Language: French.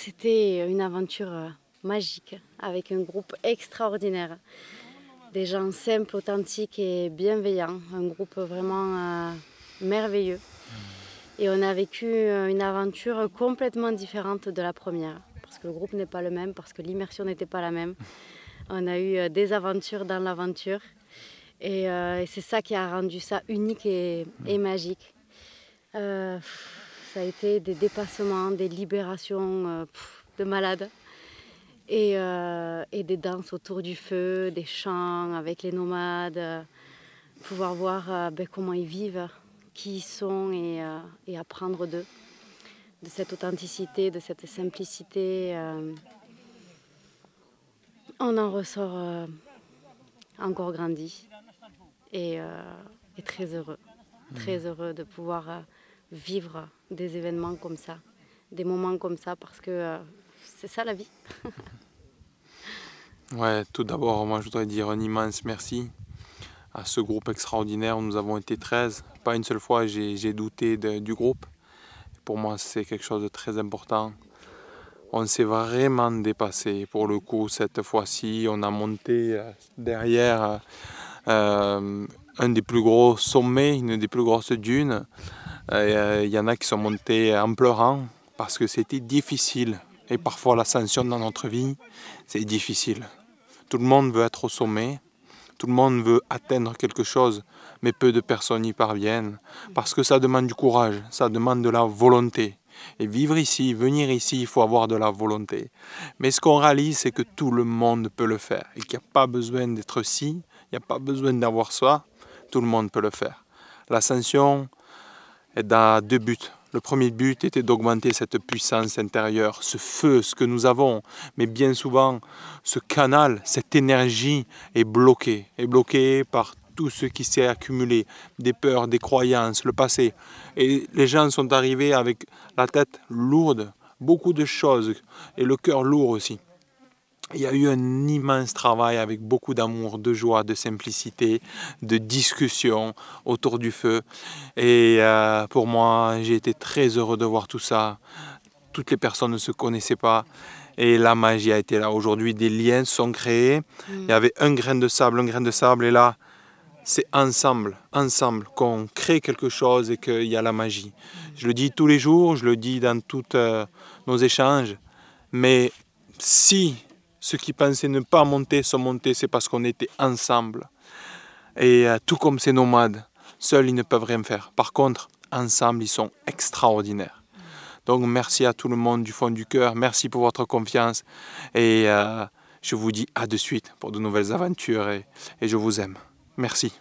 C'était une aventure magique avec un groupe extraordinaire. Des gens simples, authentiques et bienveillants. Un groupe vraiment merveilleux. Et on a vécu une aventure complètement différente de la première. Parce que le groupe n'est pas le même, parce que l'immersion n'était pas la même. On a eu des aventures dans l'aventure. Et c'est ça qui a rendu ça unique et magique. Ça a été des dépassements, des libérations de malades. Et des danses autour du feu, des chants avec les nomades. Pouvoir voir comment ils vivent, qui ils sont et apprendre d'eux. De cette authenticité, de cette simplicité. On en ressort encore grandi et très heureux. Très heureux de pouvoir vivre des événements comme ça, des moments comme ça, parce que c'est ça la vie. Ouais, tout d'abord, moi je voudrais dire un immense merci à ce groupe extraordinaire. Nous avons été 13. Pas une seule fois j'ai douté du groupe. Pour moi, c'est quelque chose de très important. On s'est vraiment dépassé. Pour le coup, cette fois-ci, on a monté derrière un des plus gros sommets, une des plus grosses dunes. Il y en a qui sont montés en pleurant parce que c'était difficile. Et parfois, l'ascension dans notre vie, c'est difficile. Tout le monde veut être au sommet, tout le monde veut atteindre quelque chose, mais peu de personnes y parviennent parce que ça demande du courage, ça demande de la volonté. Et vivre ici, venir ici, il faut avoir de la volonté. Mais ce qu'on réalise, c'est que tout le monde peut le faire et qu'il n'y a pas besoin d'être ci, il n'y a pas besoin d'avoir ça, tout le monde peut le faire. L'ascension est à deux buts. Le premier but était d'augmenter cette puissance intérieure, ce feu, ce que nous avons. Mais bien souvent, ce canal, cette énergie est bloqué par tout ce qui s'est accumulé, des peurs, des croyances, le passé. Et les gens sont arrivés avec la tête lourde, beaucoup de choses, et le cœur lourd aussi. Il y a eu un immense travail avec beaucoup d'amour, de joie, de simplicité, de discussion autour du feu. Et pour moi, j'ai été très heureux de voir tout ça. Toutes les personnes ne se connaissaient pas. Et la magie a été là. Aujourd'hui, des liens sont créés. Il y avait un grain de sable. Et là, c'est ensemble qu'on crée quelque chose et qu'il y a la magie. Je le dis tous les jours, je le dis dans tous nos échanges. Mais si ceux qui pensaient ne pas monter sont montés, c'est parce qu'on était ensemble. Et tout comme ces nomades, seuls ils ne peuvent rien faire. Par contre, ensemble, ils sont extraordinaires. Donc merci à tout le monde du fond du cœur, merci pour votre confiance. Et je vous dis à de suite pour de nouvelles aventures et je vous aime. Merci.